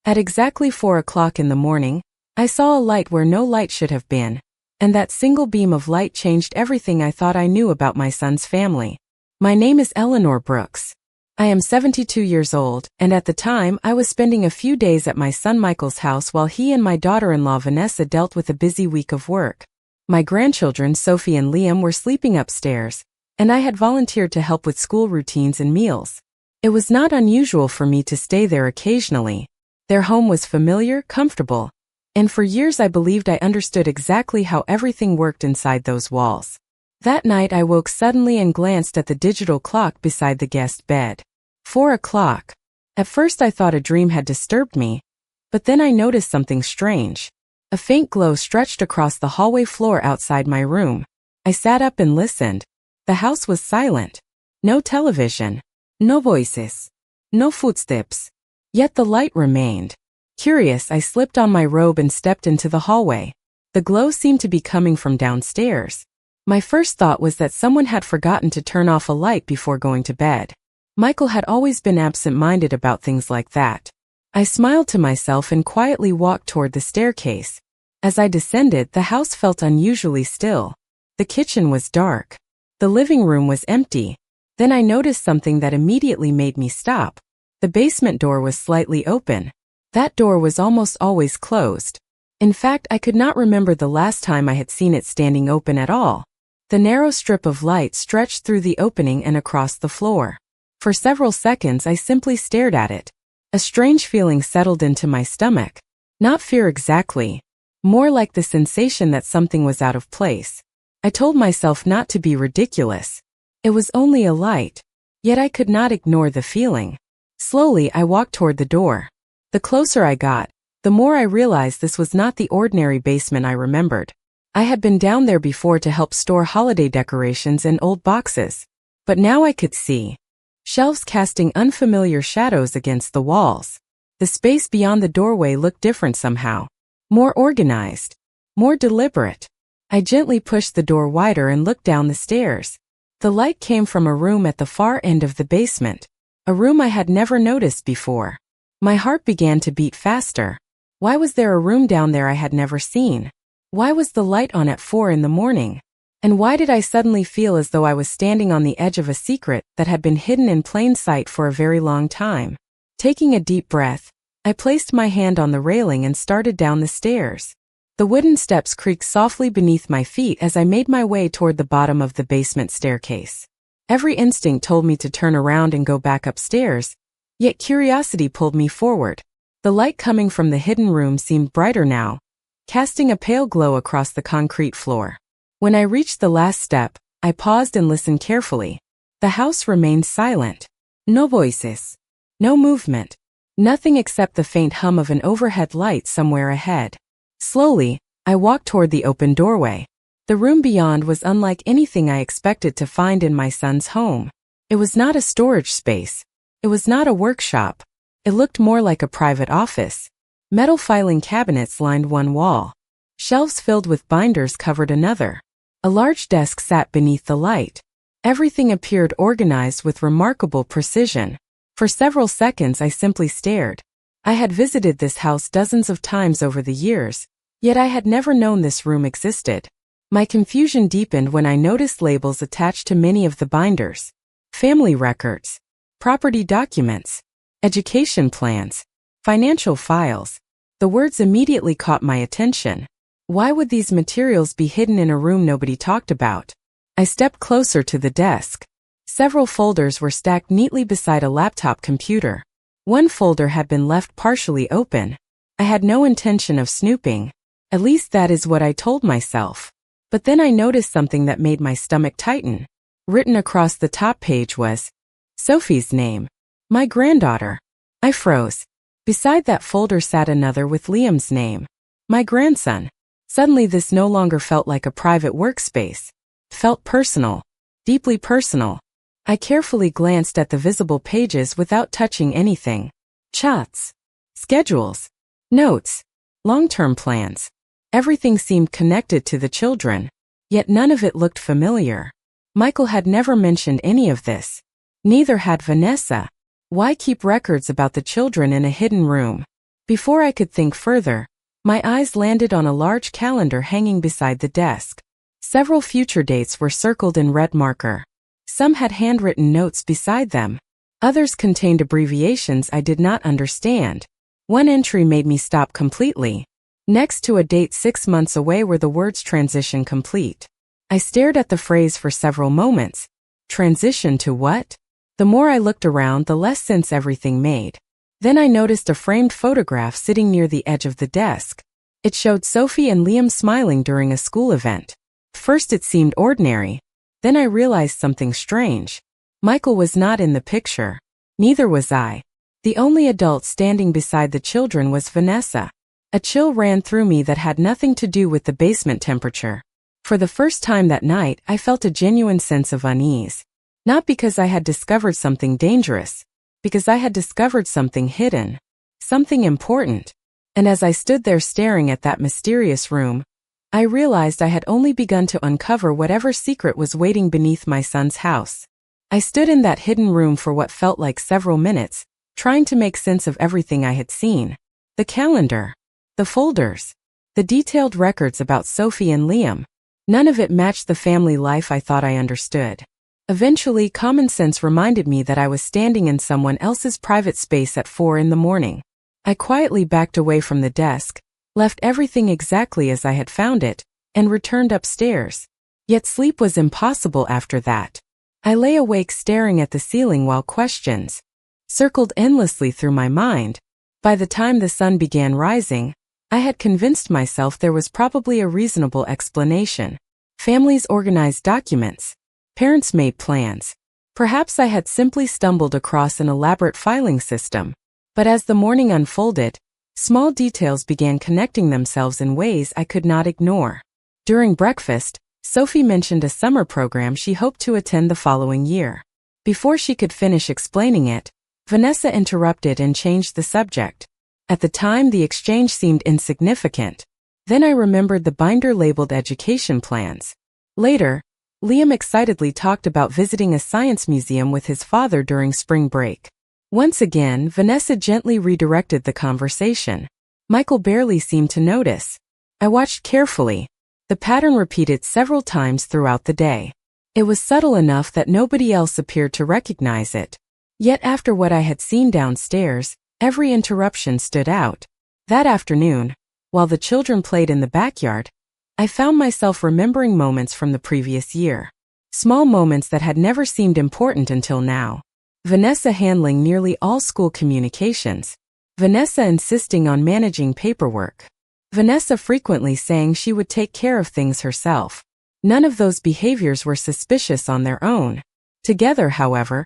At exactly 4 o'clock in the morning, I saw a light where no light should have been, and that single beam of light changed everything I thought I knew about my son's family. My name is Eleanor Brooks. I am 72 years old, and at the time I was spending a few days at my son Michael's house while he and my daughter-in-law Vanessa dealt with a busy week of work. My grandchildren Sophie and Liam were sleeping upstairs, and I had volunteered to help with school routines and meals. It was not unusual for me to stay there occasionally. Their home was familiar, comfortable, and for years I believed I understood exactly how everything worked inside those walls. That night I woke suddenly and glanced at the digital clock beside the guest bed. 4 o'clock. At first I thought a dream had disturbed me, but then I noticed something strange. A faint glow stretched across the hallway floor outside my room. I sat up and listened. The house was silent. No television. No voices. No footsteps. Yet the light remained. Curious, I slipped on my robe and stepped into the hallway. The glow seemed to be coming from downstairs. My first thought was that someone had forgotten to turn off a light before going to bed. Michael had always been absent-minded about things like that. I smiled to myself and quietly walked toward the staircase. As I descended, the house felt unusually still. The kitchen was dark. The living room was empty. Then I noticed something that immediately made me stop. The basement door was slightly open. That door was almost always closed. In fact, I could not remember the last time I had seen it standing open at all. The narrow strip of light stretched through the opening and across the floor. For several seconds I simply stared at it. A strange feeling settled into my stomach. Not fear exactly. More like the sensation that something was out of place. I told myself not to be ridiculous. It was only a light. Yet I could not ignore the feeling. Slowly I walked toward the door. The closer I got, the more I realized this was not the ordinary basement I remembered. I had been down there before to help store holiday decorations and old boxes. But now I could see shelves casting unfamiliar shadows against the walls. The space beyond the doorway looked different somehow. More organized. More deliberate. I gently pushed the door wider and looked down the stairs. The light came from a room at the far end of the basement. A room I had never noticed before. My heart began to beat faster. Why was there a room down there I had never seen? Why was the light on at 4 in the morning? And why did I suddenly feel as though I was standing on the edge of a secret that had been hidden in plain sight for a very long time? Taking a deep breath, I placed my hand on the railing and started down the stairs. The wooden steps creaked softly beneath my feet as I made my way toward the bottom of the basement staircase. Every instinct told me to turn around and go back upstairs, yet curiosity pulled me forward. The light coming from the hidden room seemed brighter now, casting a pale glow across the concrete floor. When I reached the last step, I paused and listened carefully. The house remained silent. No voices. No movement. Nothing except the faint hum of an overhead light somewhere ahead. Slowly, I walked toward the open doorway. The room beyond was unlike anything I expected to find in my son's home. It was not a storage space. It was not a workshop. It looked more like a private office. Metal filing cabinets lined one wall. Shelves filled with binders covered another. A large desk sat beneath the light. Everything appeared organized with remarkable precision. For several seconds I simply stared. I had visited this house dozens of times over the years, yet I had never known this room existed. My confusion deepened when I noticed labels attached to many of the binders. Family records, property documents, education plans, financial files. The words immediately caught my attention. Why would these materials be hidden in a room nobody talked about? I stepped closer to the desk. Several folders were stacked neatly beside a laptop computer. One folder had been left partially open. I had no intention of snooping. At least that is what I told myself. But then I noticed something that made my stomach tighten. Written across the top page was Sophie's name. My granddaughter. I froze. Beside that folder sat another with Liam's name. My grandson. Suddenly this no longer felt like a private workspace. It felt personal. Deeply personal. I carefully glanced at the visible pages without touching anything. Chats. Schedules. Notes. Long-term plans. Everything seemed connected to the children. Yet none of it looked familiar. Michael had never mentioned any of this. Neither had Vanessa. Why keep records about the children in a hidden room? Before I could think further, my eyes landed on a large calendar hanging beside the desk. Several future dates were circled in red marker. Some had handwritten notes beside them. Others contained abbreviations I did not understand. One entry made me stop completely. Next to a date 6 months away were the words transition complete. I stared at the phrase for several moments. Transition to what? The more I looked around, the less sense everything made. Then I noticed a framed photograph sitting near the edge of the desk. It showed Sophie and Liam smiling during a school event. First it seemed ordinary. Then I realized something strange. Michael was not in the picture. Neither was I. The only adult standing beside the children was Vanessa. A chill ran through me that had nothing to do with the basement temperature. For the first time that night, I felt a genuine sense of unease. Not because I had discovered something dangerous, because I had discovered something hidden, something important. And as I stood there staring at that mysterious room, I realized I had only begun to uncover whatever secret was waiting beneath my son's house. I stood in that hidden room for what felt like several minutes, trying to make sense of everything I had seen. The calendar, the folders, the detailed records about Sophie and Liam. None of it matched the family life I thought I understood. Eventually, common sense reminded me that I was standing in someone else's private space at 4 in the morning. I quietly backed away from the desk, left everything exactly as I had found it, and returned upstairs. Yet sleep was impossible after that. I lay awake staring at the ceiling while questions circled endlessly through my mind. By the time the sun began rising, I had convinced myself there was probably a reasonable explanation. Families organized documents. Parents made plans. Perhaps I had simply stumbled across an elaborate filing system. But as the morning unfolded, small details began connecting themselves in ways I could not ignore. During breakfast, Sophie mentioned a summer program she hoped to attend the following year. Before she could finish explaining it, Vanessa interrupted and changed the subject. At the time, the exchange seemed insignificant. Then I remembered the binder labeled education plans. Later, Liam excitedly talked about visiting a science museum with his father during spring break. Once again, Vanessa gently redirected the conversation. Michael barely seemed to notice. I watched carefully. The pattern repeated several times throughout the day. It was subtle enough that nobody else appeared to recognize it. Yet after what I had seen downstairs, every interruption stood out. That afternoon, while the children played in the backyard, I found myself remembering moments from the previous year. Small moments that had never seemed important until now. Vanessa handling nearly all school communications. Vanessa insisting on managing paperwork. Vanessa frequently saying she would take care of things herself. None of those behaviors were suspicious on their own. Together, however,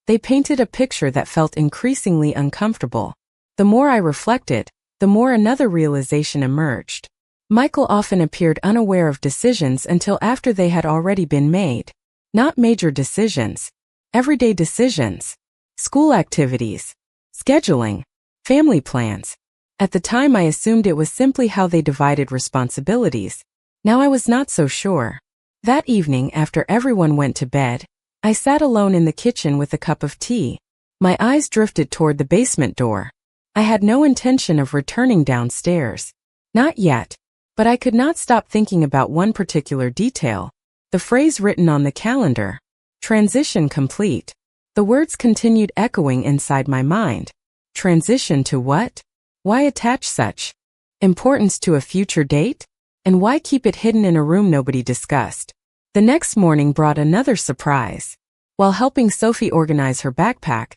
they painted a picture that felt increasingly uncomfortable. The more I reflected, the more another realization emerged. Michael often appeared unaware of decisions until after they had already been made. Not major decisions. Everyday decisions. School activities. Scheduling. Family plans. At the time I assumed it was simply how they divided responsibilities. Now I was not so sure. That evening, after everyone went to bed, I sat alone in the kitchen with a cup of tea. My eyes drifted toward the basement door. I had no intention of returning downstairs. Not yet. But I could not stop thinking about one particular detail. The phrase written on the calendar. Transition complete. The words continued echoing inside my mind. Transition to what? Why attach such importance to a future date? And why keep it hidden in a room nobody discussed? The next morning brought another surprise. While helping Sophie organize her backpack,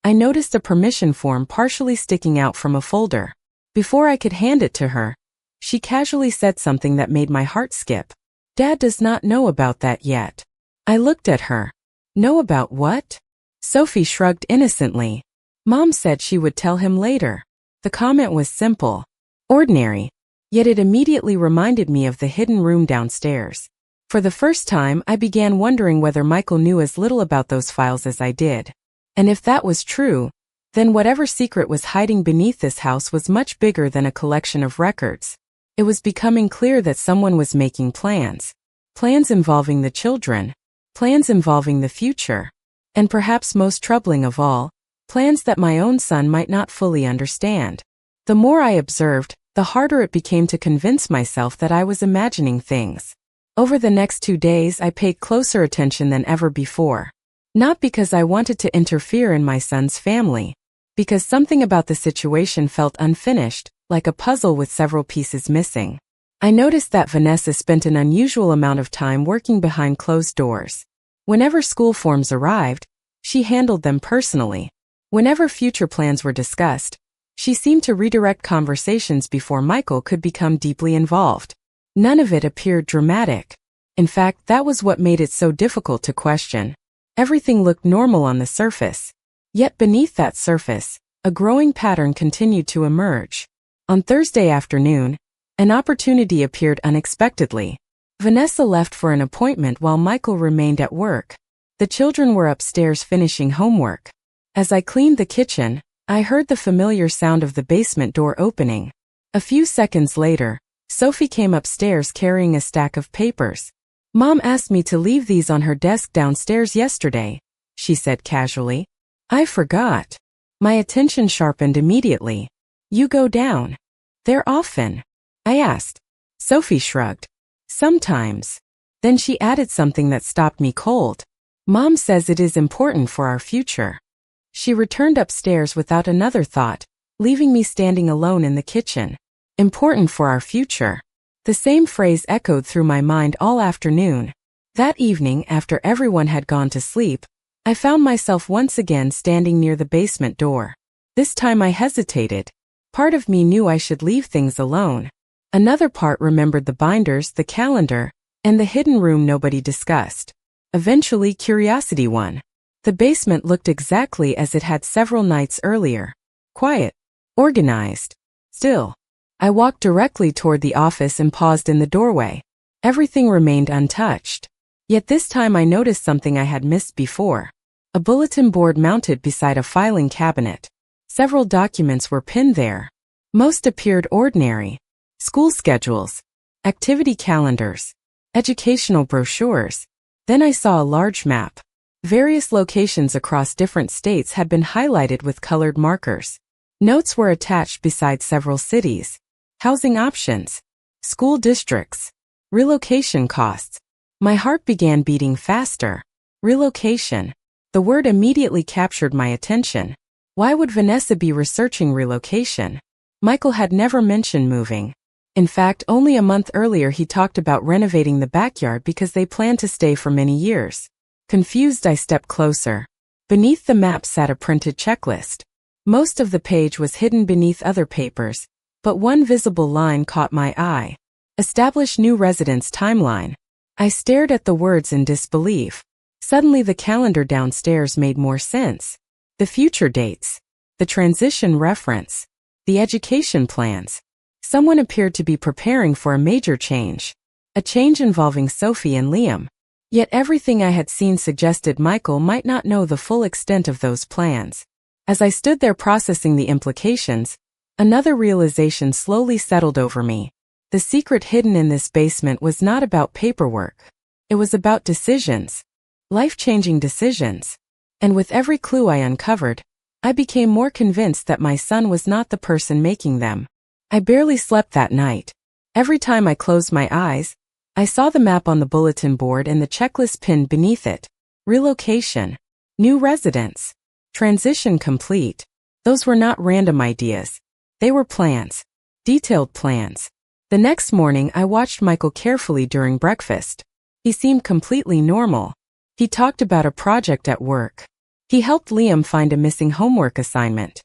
I noticed a permission form partially sticking out from a folder. Before I could hand it to her, she casually said something that made my heart skip. Dad does not know about that yet. I looked at her. Know about what? Sophie shrugged innocently. Mom said she would tell him later. The comment was simple, ordinary, yet it immediately reminded me of the hidden room downstairs. For the first time, I began wondering whether Michael knew as little about those files as I did. And if that was true, then whatever secret was hiding beneath this house was much bigger than a collection of records. It was becoming clear that someone was making plans. Plans involving the children. Plans involving the future. And perhaps most troubling of all, plans that my own son might not fully understand. The more I observed, the harder it became to convince myself that I was imagining things. Over the next 2 days, I paid closer attention than ever before. Not because I wanted to interfere in my son's family, because something about the situation felt unfinished, like a puzzle with several pieces missing. I noticed that Vanessa spent an unusual amount of time working behind closed doors. Whenever school forms arrived, she handled them personally. Whenever future plans were discussed, she seemed to redirect conversations before Michael could become deeply involved. None of it appeared dramatic. In fact, that was what made it so difficult to question. Everything looked normal on the surface. Yet beneath that surface, a growing pattern continued to emerge. On Thursday afternoon, an opportunity appeared unexpectedly. Vanessa left for an appointment while Michael remained at work. The children were upstairs finishing homework. As I cleaned the kitchen, I heard the familiar sound of the basement door opening. A few seconds later, Sophie came upstairs carrying a stack of papers. "Mom asked me to leave these on her desk downstairs yesterday," she said casually. "I forgot." My attention sharpened immediately. "You go down there often?" I asked. Sophie shrugged. "Sometimes." Then she added something that stopped me cold. "Mom says it is important for our future." She returned upstairs without another thought, leaving me standing alone in the kitchen. Important for our future. The same phrase echoed through my mind all afternoon. That evening, after everyone had gone to sleep, I found myself once again standing near the basement door. This time I hesitated. Part of me knew I should leave things alone. Another part remembered the binders, the calendar, and the hidden room nobody discussed. Eventually, curiosity won. The basement looked exactly as it had several nights earlier. Quiet. Organized. Still. I walked directly toward the office and paused in the doorway. Everything remained untouched. Yet this time I noticed something I had missed before. A bulletin board mounted beside a filing cabinet. Several documents were pinned there. Most appeared ordinary. School schedules, activity calendars, educational brochures. Then I saw a large map. Various locations across different states had been highlighted with colored markers. Notes were attached beside several cities. Housing options, school districts, relocation costs. My heart began beating faster. Relocation. The word immediately captured my attention. Why would Vanessa be researching relocation? Michael had never mentioned moving. In fact, only a month earlier he talked about renovating the backyard because they planned to stay for many years. Confused, I stepped closer. Beneath the map sat a printed checklist. Most of the page was hidden beneath other papers, but one visible line caught my eye. Establish new residence timeline. I stared at the words in disbelief. Suddenly the calendar downstairs made more sense. The future dates. The transition reference. The education plans. Someone appeared to be preparing for a major change. A change involving Sophie and Liam. Yet everything I had seen suggested Michael might not know the full extent of those plans. As I stood there processing the implications, another realization slowly settled over me. The secret hidden in this basement was not about paperwork. It was about decisions. Life-changing decisions. And with every clue I uncovered, I became more convinced that my son was not the person making them. I barely slept that night. Every time I closed my eyes, I saw the map on the bulletin board and the checklist pinned beneath it. Relocation. New residence. Transition complete. Those were not random ideas. They were plans. Detailed plans. The next morning I watched Michael carefully during breakfast. He seemed completely normal. He talked about a project at work. He helped Liam find a missing homework assignment.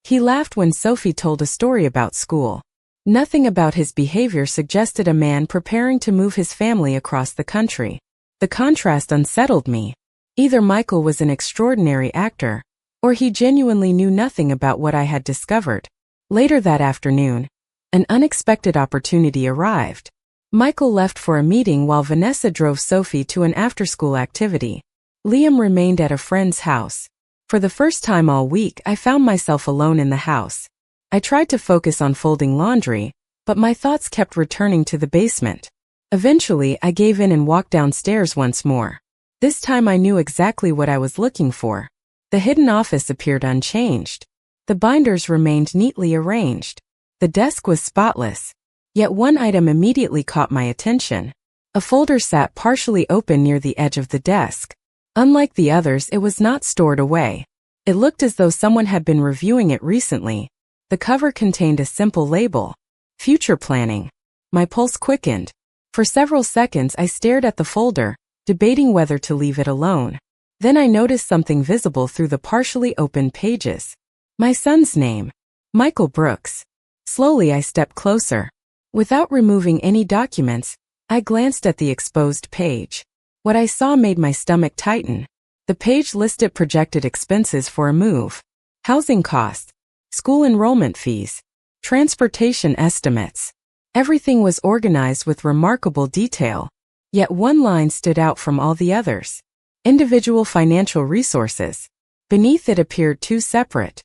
He laughed when Sophie told a story about school. Nothing about his behavior suggested a man preparing to move his family across the country. The contrast unsettled me. Either Michael was an extraordinary actor, or he genuinely knew nothing about what I had discovered. Later that afternoon, an unexpected opportunity arrived. Michael left for a meeting while Vanessa drove Sophie to an after-school activity. Liam remained at a friend's house. For the first time all week, I found myself alone in the house. I tried to focus on folding laundry, but my thoughts kept returning to the basement. Eventually, I gave in and walked downstairs once more. This time I knew exactly what I was looking for. The hidden office appeared unchanged. The binders remained neatly arranged. The desk was spotless. Yet one item immediately caught my attention. A folder sat partially open near the edge of the desk. Unlike the others, it was not stored away. It looked as though someone had been reviewing it recently. The cover contained a simple label: Future Planning. My pulse quickened. For several seconds I stared at the folder, debating whether to leave it alone. Then I noticed something visible through the partially opened pages. My son's name. Michael Brooks. Slowly I stepped closer. Without removing any documents, I glanced at the exposed page. What I saw made my stomach tighten. The page listed projected expenses for a move, housing costs, school enrollment fees, transportation estimates. Everything was organized with remarkable detail. Yet one line stood out from all the others: individual financial resources. Beneath it appeared two separate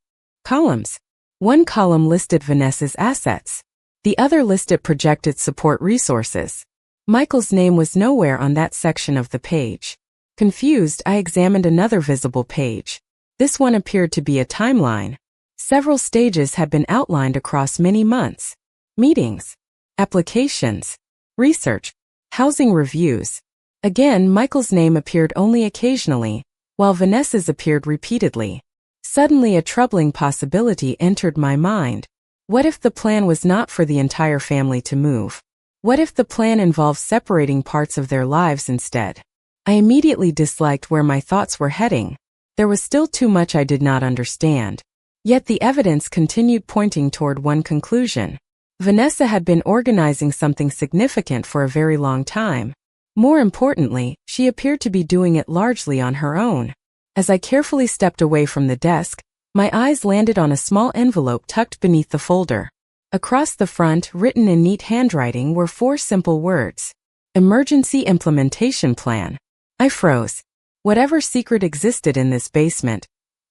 columns. One column listed Vanessa's assets. The other listed projected support resources. Michael's name was nowhere on that section of the page. Confused, I examined another visible page. This one appeared to be a timeline. Several stages had been outlined across many months. Meetings, applications, research, housing reviews. Again, Michael's name appeared only occasionally, while Vanessa's appeared repeatedly. Suddenly a troubling possibility entered my mind. What if the plan was not for the entire family to move? What if the plan involved separating parts of their lives instead? I immediately disliked where my thoughts were heading. There was still too much I did not understand. Yet the evidence continued pointing toward one conclusion. Vanessa had been organizing something significant for a very long time. More importantly, she appeared to be doing it largely on her own. As I carefully stepped away from the desk, my eyes landed on a small envelope tucked beneath the folder. Across the front, written in neat handwriting, were 4 simple words: Emergency Implementation Plan. I froze. Whatever secret existed in this basement,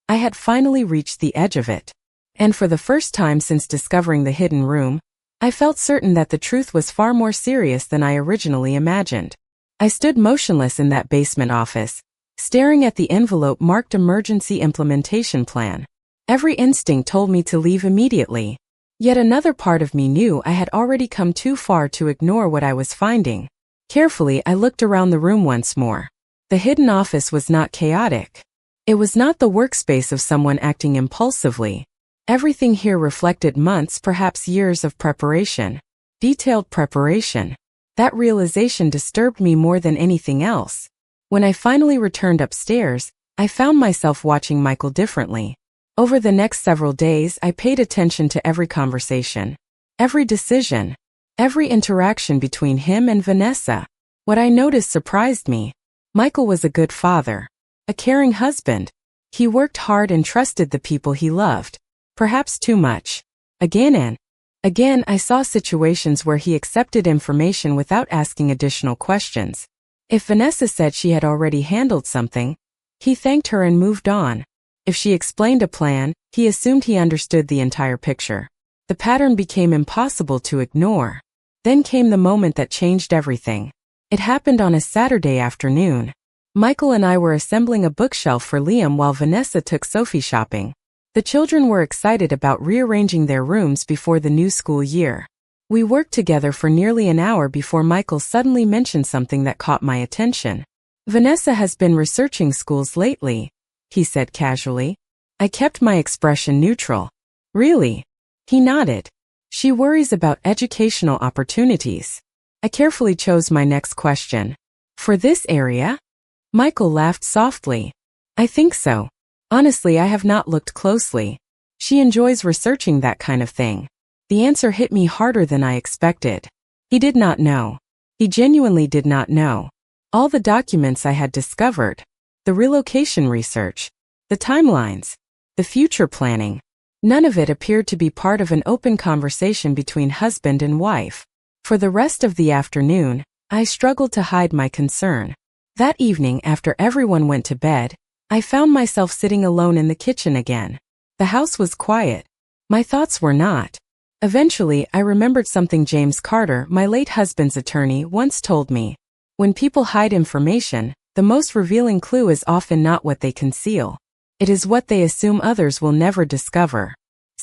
I had finally reached the edge of it. And for the first time since discovering the hidden room, I felt certain that the truth was far more serious than I originally imagined. I stood motionless in that basement office, staring at the envelope marked Emergency Implementation Plan. Every instinct told me to leave immediately. Yet another part of me knew I had already come too far to ignore what I was finding. Carefully, I looked around the room once more. The hidden office was not chaotic. It was not the workspace of someone acting impulsively. Everything here reflected months, perhaps years of preparation. Detailed preparation. That realization disturbed me more than anything else. When I finally returned upstairs, I found myself watching Michael differently. Over the next several days, I paid attention to every conversation, every decision, every interaction between him and Vanessa. What I noticed surprised me. Michael was a good father, a caring husband. He worked hard and trusted the people he loved, perhaps too much. Again and again, I saw situations where he accepted information without asking additional questions. If Vanessa said she had already handled something, he thanked her and moved on. If she explained a plan, he assumed he understood the entire picture. The pattern became impossible to ignore. Then came the moment that changed everything. It happened on a Saturday afternoon. Michael and I were assembling a bookshelf for Liam while Vanessa took Sophie shopping. The children were excited about rearranging their rooms before the new school year. We worked together for nearly an hour before Michael suddenly mentioned something that caught my attention. Vanessa has been researching schools lately, he said casually. I kept my expression neutral. Really? He nodded. She worries about educational opportunities. I carefully chose my next question. For this area? Michael laughed softly. I think so. Honestly, I have not looked closely. She enjoys researching that kind of thing. The answer hit me harder than I expected. He did not know. He genuinely did not know. All the documents I had discovered, the relocation research, the timelines, the future planning, none of it appeared to be part of an open conversation between husband and wife. For the rest of the afternoon, I struggled to hide my concern. That evening, after everyone went to bed, I found myself sitting alone in the kitchen again. The house was quiet. My thoughts were not. Eventually, I remembered something James Carter, my late husband's attorney, once told me. When people hide information, the most revealing clue is often not what they conceal. It is what they assume others will never discover.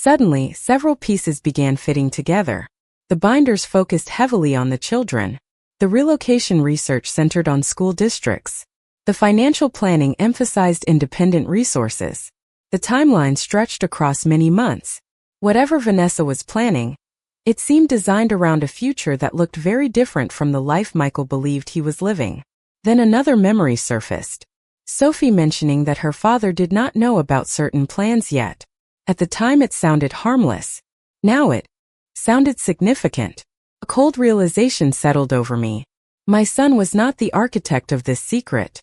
Suddenly, several pieces began fitting together. The binders focused heavily on the children. The relocation research centered on school districts. The financial planning emphasized independent resources. The timeline stretched across many months. Whatever Vanessa was planning, it seemed designed around a future that looked very different from the life Michael believed he was living. Then another memory surfaced. Sophie mentioning that her father did not know about certain plans yet. At the time it sounded harmless. Now it sounded significant. A cold realization settled over me. My son was not the architect of this secret.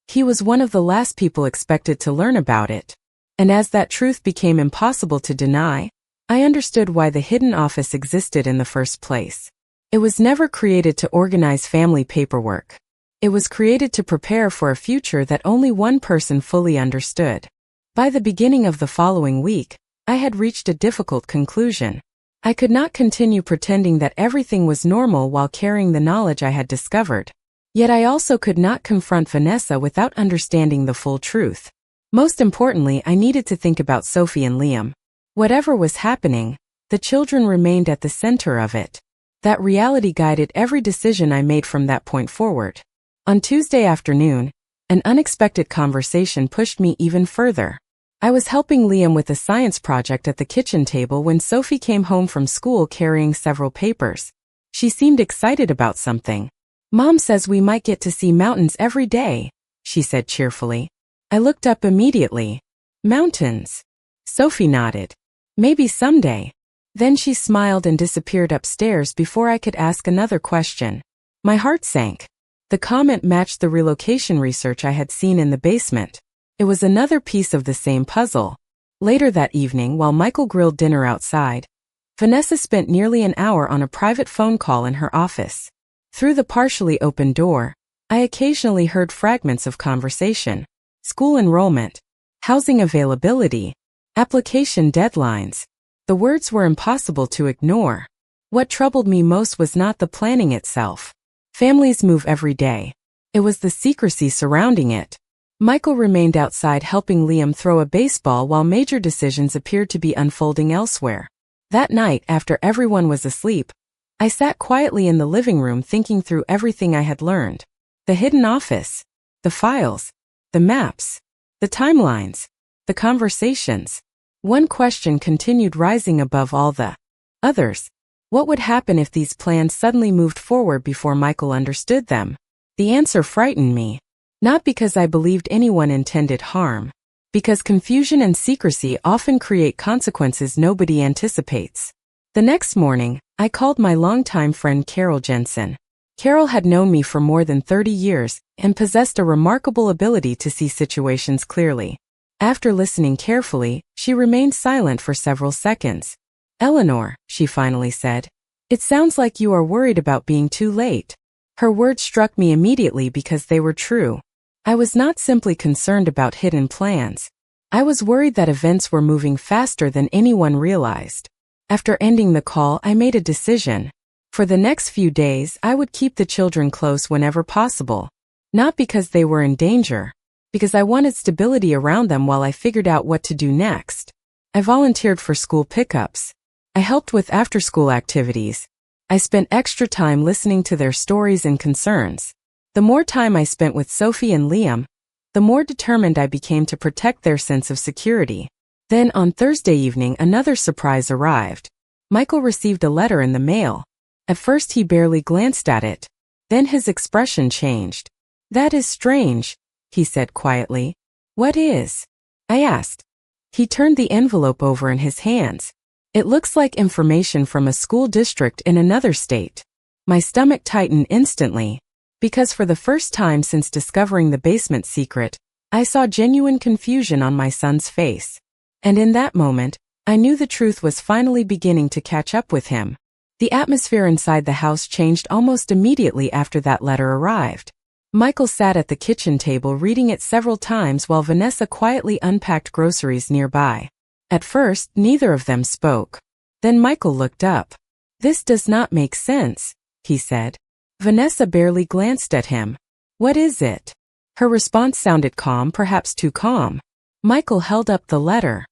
He was one of the last people expected to learn about it. And as that truth became impossible to deny, I understood why the hidden office existed in the first place. It was never created to organize family paperwork. It was created to prepare for a future that only one person fully understood. By the beginning of the following week, I had reached a difficult conclusion. I could not continue pretending that everything was normal while carrying the knowledge I had discovered. Yet I also could not confront Vanessa without understanding the full truth. Most importantly, I needed to think about Sophie and Liam. Whatever was happening, the children remained at the center of it. That reality guided every decision I made from that point forward. On Tuesday afternoon, an unexpected conversation pushed me even further. I was helping Liam with a science project at the kitchen table when Sophie came home from school carrying several papers. She seemed excited about something. "Mom says we might get to see mountains every day," she said cheerfully. I looked up immediately. "Mountains?" Sophie nodded. "Maybe someday." Then she smiled and disappeared upstairs before I could ask another question. My heart sank. The comment matched the relocation research I had seen in the basement. It was another piece of the same puzzle. Later that evening, while Michael grilled dinner outside, Vanessa spent nearly an hour on a private phone call in her office. Through the partially open door, I occasionally heard fragments of conversation. School enrollment, housing availability, application deadlines. The words were impossible to ignore. What troubled me most was not the planning itself. Families move every day. It was the secrecy surrounding it. Michael remained outside helping Liam throw a baseball while major decisions appeared to be unfolding elsewhere. That night, after everyone was asleep, I sat quietly in the living room thinking through everything I had learned. The hidden office, the files, the maps, the timelines, the conversations. One question continued rising above all the others. What would happen if these plans suddenly moved forward before Michael understood them? The answer frightened me. Not because I believed anyone intended harm, because confusion and secrecy often create consequences nobody anticipates. The next morning, I called my longtime friend Carol Jensen. Carol had known me for more than 30 years and possessed a remarkable ability to see situations clearly. After listening carefully, she remained silent for several seconds. "Eleanor," she finally said, "it sounds like you are worried about being too late." Her words struck me immediately because they were true. I was not simply concerned about hidden plans. I was worried that events were moving faster than anyone realized. After ending the call, I made a decision. For the next few days, I would keep the children close whenever possible. Not because they were in danger, because I wanted stability around them while I figured out what to do next. I volunteered for school pickups. I helped with after-school activities. I spent extra time listening to their stories and concerns. The more time I spent with Sophie and Liam, the more determined I became to protect their sense of security. Then on Thursday evening, another surprise arrived. Michael received a letter in the mail. At first he barely glanced at it. Then his expression changed. "That is strange," he said quietly. "What is?" I asked. He turned the envelope over in his hands. "It looks like information from a school district in another state." My stomach tightened instantly, because for the first time since discovering the basement secret, I saw genuine confusion on my son's face. And in that moment, I knew the truth was finally beginning to catch up with him. The atmosphere inside the house changed almost immediately after that letter arrived. Michael sat at the kitchen table reading it several times while Vanessa quietly unpacked groceries nearby. At first, neither of them spoke. Then Michael looked up. "This does not make sense," he said. Vanessa barely glanced at him. "What is it?" Her response sounded calm, perhaps too calm. Michael held up the letter.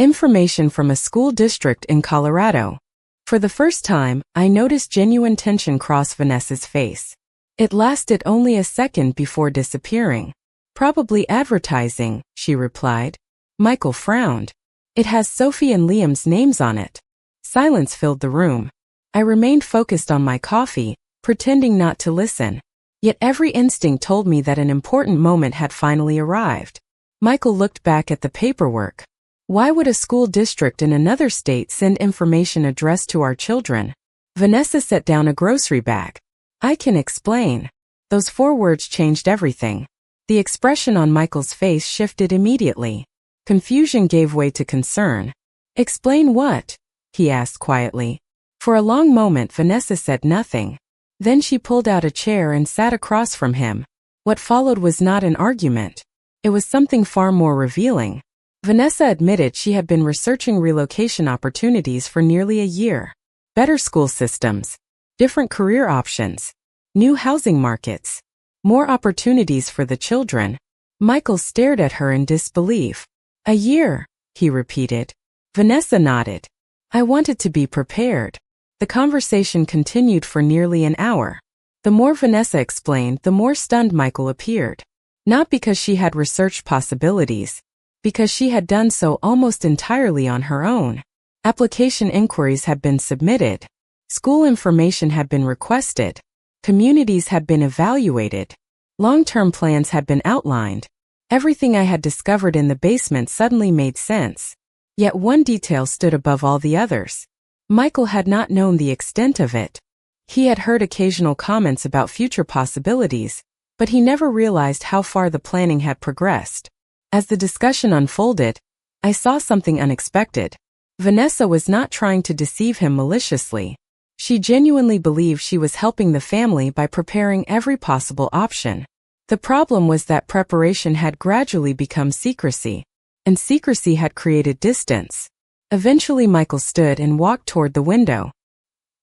Information from a school district in Colorado. For the first time, I noticed genuine tension cross Vanessa's face. It lasted only a second before disappearing. Probably advertising, she replied. Michael frowned. It has Sophie and Liam's names on it. Silence filled the room. I remained focused on my coffee, pretending not to listen. Yet every instinct told me that an important moment had finally arrived. Michael looked back at the paperwork. Why would a school district in another state send information addressed to our children? Vanessa set down a grocery bag. I can explain. Those 4 words changed everything. The expression on Michael's face shifted immediately. Confusion gave way to concern. Explain what? He asked quietly. For a long moment Vanessa said nothing. Then she pulled out a chair and sat across from him. What followed was not an argument. It was something far more revealing. Vanessa admitted she had been researching relocation opportunities for nearly a year. Better school systems, different career options, new housing markets, more opportunities for the children. Michael stared at her in disbelief. A year, he repeated. Vanessa nodded. I wanted to be prepared. The conversation continued for nearly an hour. The more Vanessa explained, the more stunned Michael appeared. Not because she had researched possibilities, because she had done so almost entirely on her own. Application inquiries had been submitted. School information had been requested. Communities had been evaluated. Long-term plans had been outlined. Everything I had discovered in the basement suddenly made sense. Yet one detail stood above all the others. Michael had not known the extent of it. He had heard occasional comments about future possibilities, but he never realized how far the planning had progressed. As the discussion unfolded, I saw something unexpected. Vanessa was not trying to deceive him maliciously. She genuinely believed she was helping the family by preparing every possible option. The problem was that preparation had gradually become secrecy, and secrecy had created distance. Eventually Michael stood and walked toward the window.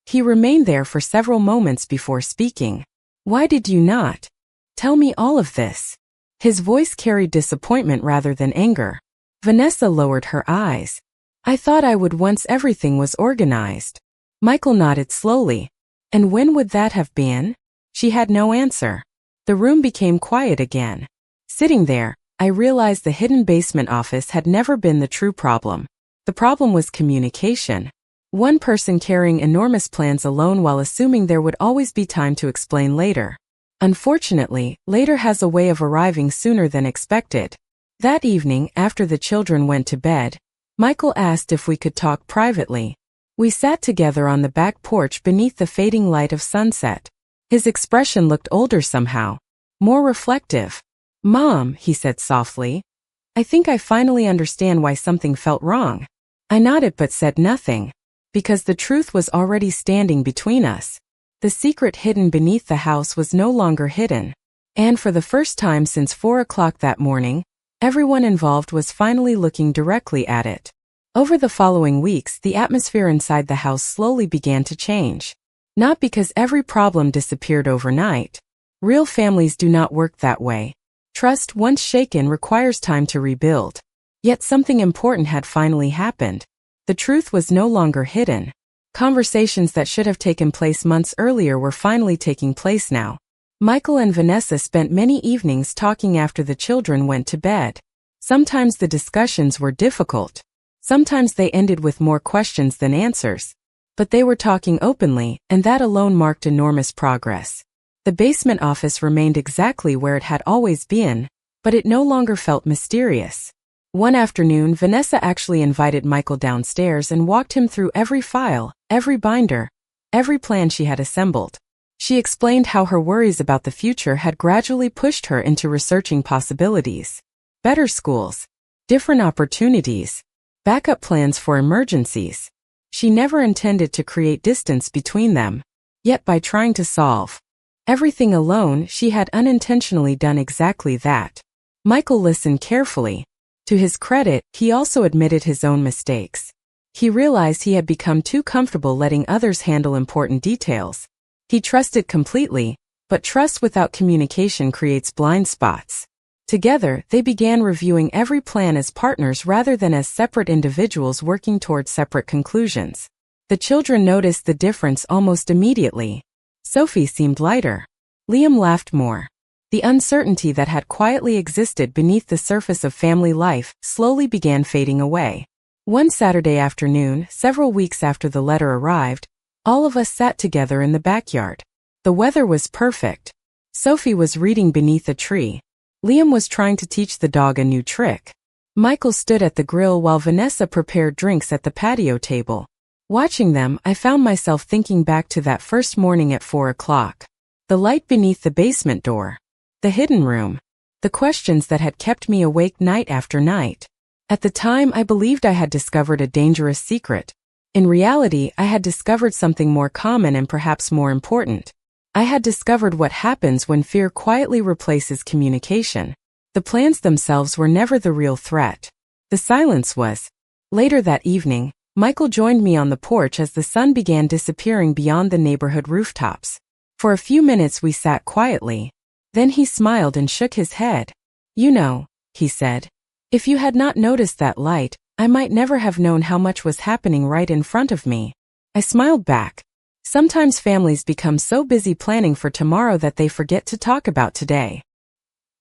He remained there for several moments before speaking. Why did you not tell me all of this? His voice carried disappointment rather than anger. Vanessa lowered her eyes. I thought I would once everything was organized. Michael nodded slowly. And when would that have been? She had no answer. The room became quiet again. Sitting there, I realized the hidden basement office had never been the true problem. The problem was communication. One person carrying enormous plans alone while assuming there would always be time to explain later. Unfortunately, later has a way of arriving sooner than expected. That evening, after the children went to bed, Michael asked if we could talk privately. We sat together on the back porch beneath the fading light of sunset. His expression looked older somehow, more reflective. Mom, he said softly, I think I finally understand why something felt wrong. I nodded but said nothing, because the truth was already standing between us. The secret hidden beneath the house was no longer hidden. And for the first time since 4 o'clock that morning, everyone involved was finally looking directly at it. Over the following weeks, the atmosphere inside the house slowly began to change. Not because every problem disappeared overnight. Real families do not work that way. Trust once shaken requires time to rebuild. Yet something important had finally happened. The truth was no longer hidden. Conversations that should have taken place months earlier were finally taking place now. Michael and Vanessa spent many evenings talking after the children went to bed. Sometimes the discussions were difficult. Sometimes they ended with more questions than answers. But they were talking openly, and that alone marked enormous progress. The basement office remained exactly where it had always been, but it no longer felt mysterious. One afternoon, Vanessa actually invited Michael downstairs and walked him through every file, every binder, every plan she had assembled. She explained how her worries about the future had gradually pushed her into researching possibilities. Better schools, different opportunities, backup plans for emergencies. She never intended to create distance between them. Yet by trying to solve everything alone, she had unintentionally done exactly that. Michael listened carefully. To his credit, he also admitted his own mistakes. He realized he had become too comfortable letting others handle important details. He trusted completely, but trust without communication creates blind spots. Together, they began reviewing every plan as partners rather than as separate individuals working toward separate conclusions. The children noticed the difference almost immediately. Sophie seemed lighter. Liam laughed more. The uncertainty that had quietly existed beneath the surface of family life slowly began fading away. One Saturday afternoon, several weeks after the letter arrived, all of us sat together in the backyard. The weather was perfect. Sophie was reading beneath a tree. Liam was trying to teach the dog a new trick. Michael stood at the grill while Vanessa prepared drinks at the patio table. Watching them, I found myself thinking back to that first morning at 4 o'clock. The light beneath the basement door. The hidden room. The questions that had kept me awake night after night. At the time, I believed I had discovered a dangerous secret. In reality, I had discovered something more common and perhaps more important. I had discovered what happens when fear quietly replaces communication. The plans themselves were never the real threat. The silence was. Later that evening, Michael joined me on the porch as the sun began disappearing beyond the neighborhood rooftops. For a few minutes we sat quietly. Then he smiled and shook his head. "You know," he said, "if you had not noticed that light, I might never have known how much was happening right in front of me." I smiled back. Sometimes families become so busy planning for tomorrow that they forget to talk about today.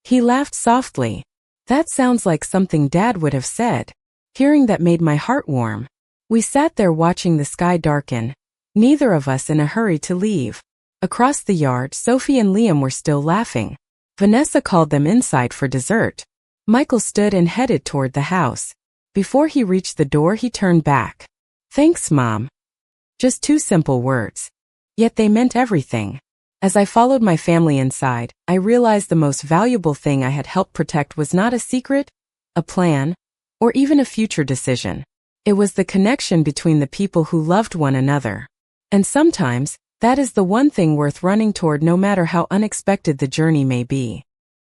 He laughed softly. "That sounds like something Dad would have said." Hearing that made my heart warm. We sat there watching the sky darken, neither of us in a hurry to leave. Across the yard, Sophie and Liam were still laughing. Vanessa called them inside for dessert. Michael stood and headed toward the house. Before he reached the door, he turned back. "Thanks, Mom." Just 2 simple words. Yet they meant everything. As I followed my family inside, I realized the most valuable thing I had helped protect was not a secret, a plan, or even a future decision. It was the connection between the people who loved one another. And sometimes, that is the one thing worth running toward no matter how unexpected the journey may be.